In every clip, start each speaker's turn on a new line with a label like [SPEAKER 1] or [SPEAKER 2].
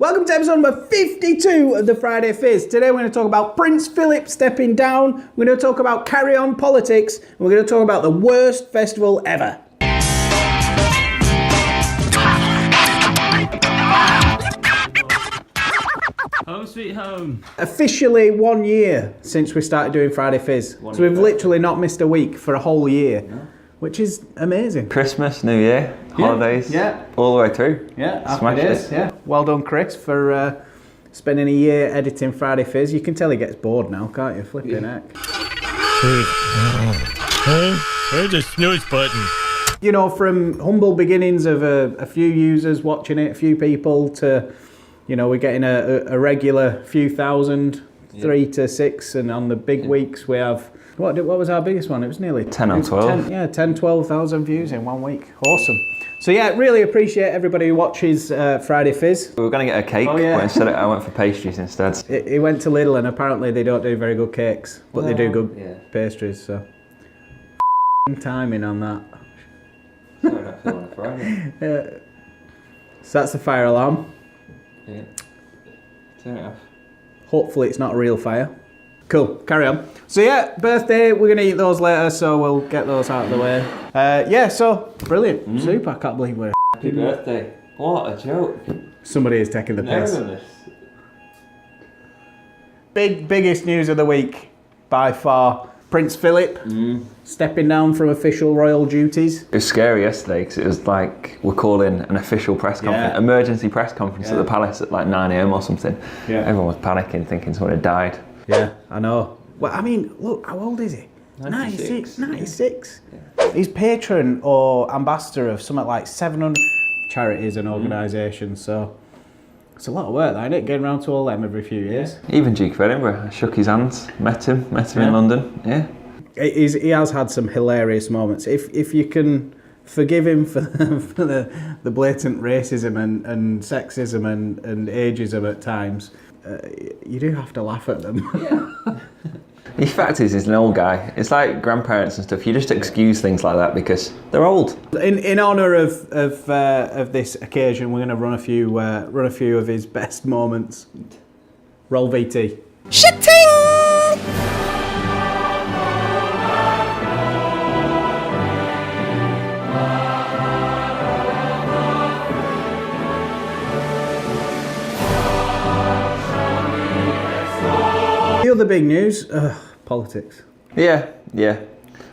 [SPEAKER 1] Welcome to episode number 52 of the Friday Fizz. Today we're going to talk about Prince Philip stepping down, we're going to talk about carry on politics, and we're going to talk about the worst festival ever.
[SPEAKER 2] Home sweet home.
[SPEAKER 1] Officially 1 year since we started doing Friday Fizz. So we've literally not missed a week for a whole year, which is amazing.
[SPEAKER 3] Christmas, New Year, holidays, all the way through.
[SPEAKER 1] Yeah, happy days, yeah. Well done, Chris, for spending a year editing Friday Fizz. You can tell he gets bored now, can't you? Flipping heck.
[SPEAKER 2] Where's the snooze button?
[SPEAKER 1] You know, from humble beginnings of a few users watching it, a few people, to, you know, we're getting a regular few thousand, 3 to 6, and on the big weeks we have, what was our biggest one? It was nearly
[SPEAKER 3] 10 or 12.
[SPEAKER 1] 10, 12,000 views in 1 week. Awesome. So yeah, really appreciate everybody who watches Friday Fizz.
[SPEAKER 3] We were going to get a cake, but instead I went for pastries instead.
[SPEAKER 1] He went to Lidl and apparently they don't do very good cakes, but they do good pastries, so. Timing on that.
[SPEAKER 3] Sorry, I feel on a Friday.
[SPEAKER 1] So that's the fire alarm.
[SPEAKER 3] Yeah. Turn it off.
[SPEAKER 1] Hopefully it's not a real fire. Cool, carry on. So yeah, birthday, we're going to eat those later, so we'll get those out of the way. Yeah, so, brilliant. Super, I can't believe we're...
[SPEAKER 3] Happy birthday. What a joke.
[SPEAKER 1] Somebody is taking the piss. Biggest news of the week, by far. Prince Philip stepping down from official royal duties.
[SPEAKER 3] It was scary yesterday because it was like we're calling an official press conference, emergency press conference at the palace at like 9 AM or something. Yeah. Everyone was panicking, thinking someone had died.
[SPEAKER 1] Yeah, I know. Well, I mean, look, how old is he? 96. 96. Yeah. He's patron or ambassador of something like 700 charities and organisations, so it's a lot of work, isn't it? Getting around to all them every few years.
[SPEAKER 3] Even Duke of Edinburgh, I shook his hands, met him in London. Yeah.
[SPEAKER 1] He has had some hilarious moments. If you can forgive him for the blatant racism and sexism and ageism at times, you do have to laugh at them.
[SPEAKER 3] Yeah. The fact is, he's an old guy. It's like grandparents and stuff. You just excuse things like that because they're old. In honour of this occasion, we're going to run a few of his best moments. Roll VT. Shitting! The other big news, politics. Yeah.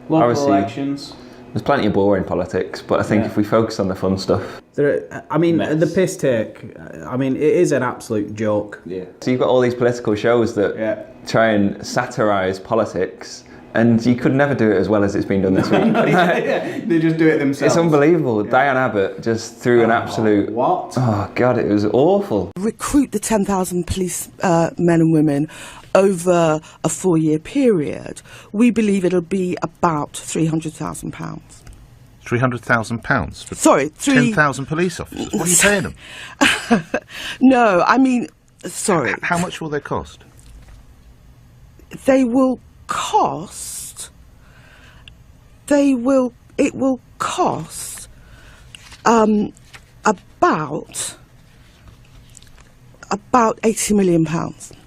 [SPEAKER 1] Local elections.
[SPEAKER 3] There's plenty of boring politics, but I think if we focus on the fun stuff.
[SPEAKER 1] The piss take, it is an absolute joke. Yeah.
[SPEAKER 3] So you've got all these political shows that try and satirise politics, and you could never do it as well as it's been done this week.
[SPEAKER 1] They just do it themselves.
[SPEAKER 3] It's unbelievable. Yeah. Diane Abbott just threw an absolute...
[SPEAKER 1] What?
[SPEAKER 3] Oh, God, it was awful.
[SPEAKER 4] Recruit the 10,000 police men and women over a 4-year period. We believe it'll be about £300,000.
[SPEAKER 5] £300,000 for 10,000 police officers? What are you paying them?
[SPEAKER 4] No, sorry.
[SPEAKER 5] How much will they cost?
[SPEAKER 4] It will cost about £80 million.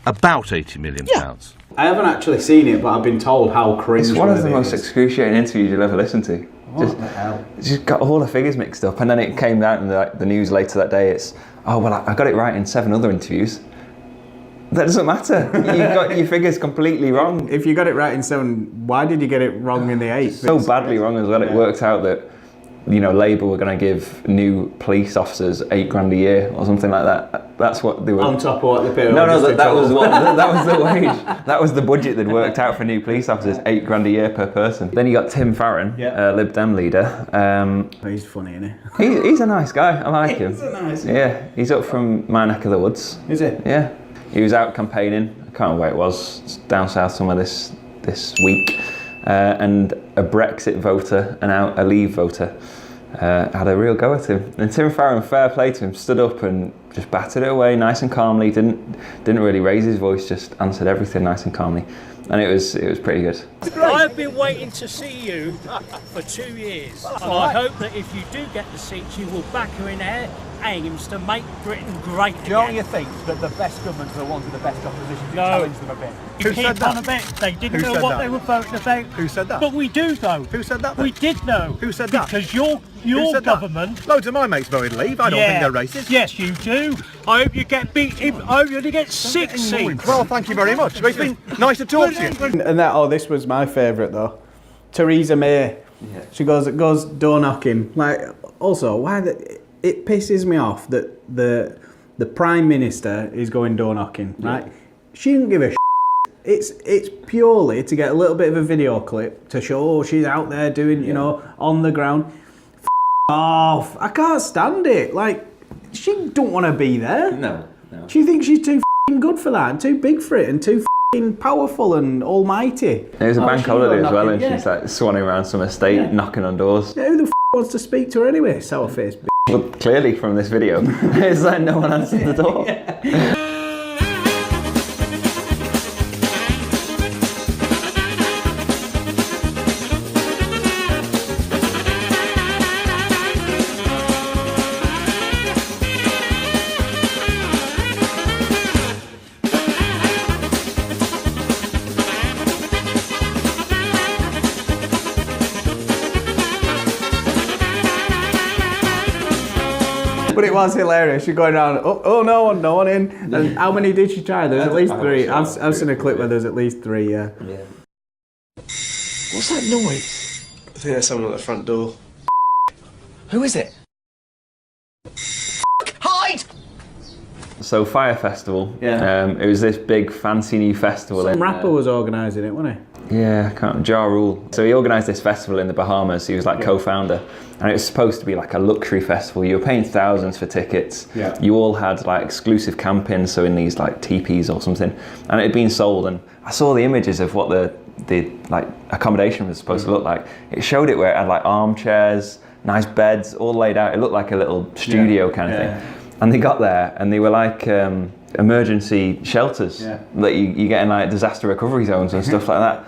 [SPEAKER 5] About £80 million?
[SPEAKER 4] Yeah.
[SPEAKER 1] I haven't actually seen it, but I've been told how cringe.
[SPEAKER 3] It's one of the most excruciating interviews you'll ever listen to.
[SPEAKER 1] What the hell?
[SPEAKER 3] Just got all the figures mixed up, and then it came out in the news later that day. It's, I got it right in 7 other interviews. That doesn't matter. You got your figures completely wrong.
[SPEAKER 1] If you got it right in 7, why did you get it wrong in the 8?
[SPEAKER 3] So badly wrong as well. It worked out that, you know, Labour were going to give new police officers £8,000 a year or something like that. That's what they were.
[SPEAKER 1] On top of what they paid.
[SPEAKER 3] No, that was the wage. That was the budget they'd worked out for new police officers, £8,000 a year per person. Then you got Tim Farron, Lib Dem leader.
[SPEAKER 1] He's funny, isn't he?
[SPEAKER 3] He's a nice guy. I like him.
[SPEAKER 1] He's a nice guy.
[SPEAKER 3] Yeah, he's up from my neck of the woods.
[SPEAKER 1] Is he?
[SPEAKER 3] Yeah. He was out campaigning. I can't remember where it was. It's down south somewhere this week. And a Brexit voter and a Leave voter had a real go at him. And Tim Farron, fair play to him, stood up and just battered it away nice and calmly. Didn't really raise his voice, just answered everything nice and calmly. And it was pretty good.
[SPEAKER 6] I've been waiting to see you for 2 years. So I hope that if you do get the seats, you will back her in there aims to make Britain great again.
[SPEAKER 7] Don't you think that the best governments are the ones with the best opposition to
[SPEAKER 6] No.
[SPEAKER 7] challenge them a bit?
[SPEAKER 6] You
[SPEAKER 7] Who
[SPEAKER 6] keep
[SPEAKER 7] said that?
[SPEAKER 6] on a bit. They didn't
[SPEAKER 7] Who
[SPEAKER 6] know
[SPEAKER 7] said
[SPEAKER 6] what
[SPEAKER 7] that?
[SPEAKER 6] they were voting about.
[SPEAKER 7] Who said that?
[SPEAKER 6] But we do though.
[SPEAKER 7] Who said that then?
[SPEAKER 6] We did know.
[SPEAKER 7] Who said that?
[SPEAKER 6] Because your
[SPEAKER 7] Who said that?
[SPEAKER 6] government.
[SPEAKER 7] Loads of my mates voted Leave. I don't think they're racist.
[SPEAKER 6] Yes, you do. I hope you get beat. I hope you only get 6 seats.
[SPEAKER 7] Well, thank you very much. It's been nice to talk to you.
[SPEAKER 1] And this was my favourite though. Theresa May. Yeah. She goes door knocking. Like, also, it pisses me off that the Prime Minister is going door knocking, right? She didn't give a shit. It's purely to get a little bit of a video clip to show she's out there doing, you know, on the ground. Off. I can't stand it. Like, she don't want to be there.
[SPEAKER 3] No.
[SPEAKER 1] She thinks she's too good for that and too big for it and too powerful and almighty.
[SPEAKER 3] It was a bank holiday as well, and
[SPEAKER 1] yeah.
[SPEAKER 3] she's like swanning around some estate, knocking on doors.
[SPEAKER 1] Yeah, who the wants to speak to her anyway, sour-faced bitch?
[SPEAKER 3] Well, clearly from this video, it's like no one answered the door.
[SPEAKER 1] But it was hilarious. You're going around, oh no one in. And how many did she try? There's at least 3. I've seen a clip where there's at least 3, yeah.
[SPEAKER 8] What's that noise? I think there's someone at the front door. Who is it? Hide!
[SPEAKER 3] So Fyre Festival,
[SPEAKER 1] Yeah.
[SPEAKER 3] it was this big fancy new festival.
[SPEAKER 1] Some rapper was organising it, wasn't he?
[SPEAKER 3] Yeah, Ja Rule. So he organised this festival in the Bahamas. He was like co-founder, and it was supposed to be like a luxury festival. You were paying thousands for tickets.
[SPEAKER 1] Yeah.
[SPEAKER 3] You all had like exclusive camping, so in these like teepees or something, and it had been sold. And I saw the images of what the like accommodation was supposed to look like. It showed it where it had like armchairs, nice beds, all laid out. It looked like a little studio kind of thing. And they got there, and they were like emergency shelters that you get in like disaster recovery zones and stuff like that.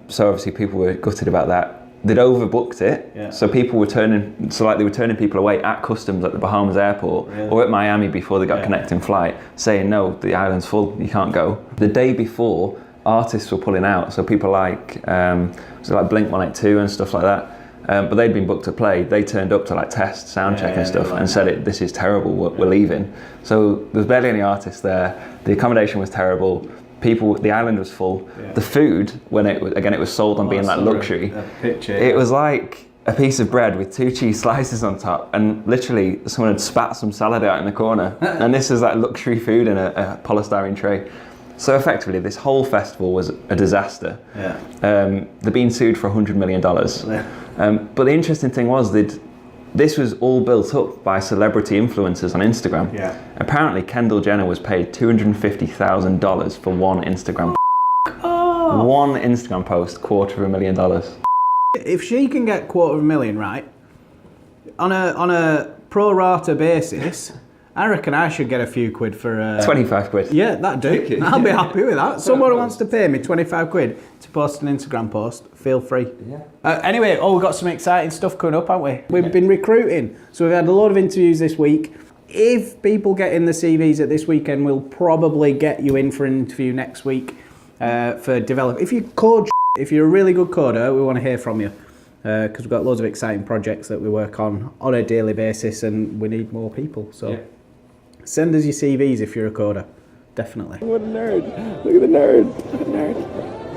[SPEAKER 3] So obviously people were gutted about that. They'd overbooked it, so people were turning people away at customs at the Bahamas airport or at Miami before they got a connecting flight, saying no, the island's full, you can't go. The day before, artists were pulling out, so people like Blink-182 and stuff like that. But they'd been booked to play. They turned up to like test, sound check and stuff, and said, "This is terrible. We're leaving." So there was barely any artists there. The accommodation was terrible. The island was full. The food, when it was sold on being like luxury. It was like a piece of bread with 2 cheese slices on top, and literally someone had spat some salad out in the corner. And this is like luxury food in a polystyrene tray. So effectively, this whole festival was a disaster. They're being sued for $100 million. But the interesting thing was this was all built up by celebrity influencers on Instagram. Apparently, Kendall Jenner was paid $250,000 for one Instagram. One Instagram post, $250,000.
[SPEAKER 1] If she can get $250,000, right, on a pro rata basis, I reckon I should get a few quid for...
[SPEAKER 3] 25 quid.
[SPEAKER 1] Yeah, that'd do. I'll be happy with that. Someone who wants to pay me 25 quid to post an Instagram post, feel free. Anyway, we've got some exciting stuff coming up, haven't we? We've been recruiting, so we've had a lot of interviews this week. If people get in the CVs at this weekend, we'll probably get you in for an interview next week for develop. If you code, if you're a really good coder, we want to hear from you. Because we've got loads of exciting projects that we work on a daily basis, and we need more people. So send us your CVs if you're a coder, definitely.
[SPEAKER 3] What a nerd! Look at the nerd! Look at the nerd!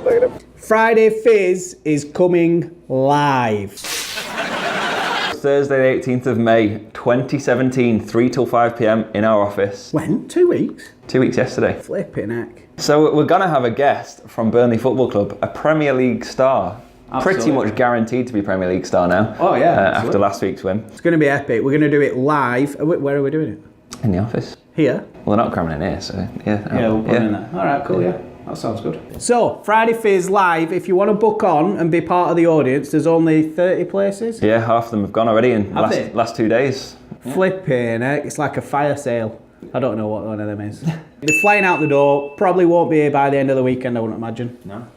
[SPEAKER 3] Look at him!
[SPEAKER 1] Friday Fizz is coming live.
[SPEAKER 3] Thursday, the 18th of May, 2017, 3 till 5 p.m. in our office.
[SPEAKER 1] When? 2 weeks?
[SPEAKER 3] 2 weeks yesterday.
[SPEAKER 1] Flipping heck.
[SPEAKER 3] So we're going to have a guest from Burnley Football Club, a Premier League star. Absolutely. Pretty much guaranteed to be Premier League star now.
[SPEAKER 1] Oh yeah,
[SPEAKER 3] after last week's win.
[SPEAKER 1] It's going to be epic. We're going to do it live. Where are we doing it?
[SPEAKER 3] In the office.
[SPEAKER 1] Here?
[SPEAKER 3] Well, they're not cramming in here, so yeah.
[SPEAKER 1] We'll put it in there. All right, cool, yeah. That sounds good. So, Friday Fizz live, if you want to book on and be part of the audience, there's only 30 places.
[SPEAKER 3] Yeah, half of them have gone already in last 2 days.
[SPEAKER 1] Flipping heck, it's like a fire sale. I don't know what one of them is. They're flying out the door, probably won't be here by the end of the weekend, I wouldn't imagine.
[SPEAKER 3] No.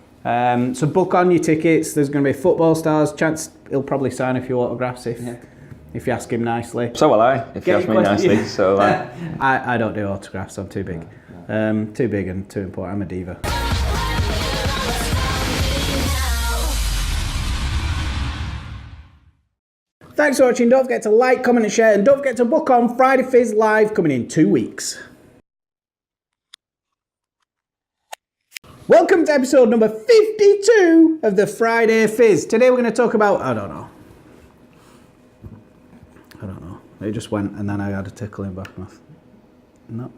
[SPEAKER 1] So book on your tickets. There's going to be football stars. Chance he'll probably sign a few autographs if if you ask him nicely.
[SPEAKER 3] So will I, if you ask me nicely. So will I.
[SPEAKER 1] I don't do autographs, I'm too big. Too big and too important, I'm a diva. Thanks for watching, don't forget to like, comment and share, and don't forget to book on Friday Fizz Live coming in 2 weeks. Welcome to episode number 52 of the Friday Fizz. Today we're going to talk about, I don't know. It just went and then I had a tickle in back mouth. No.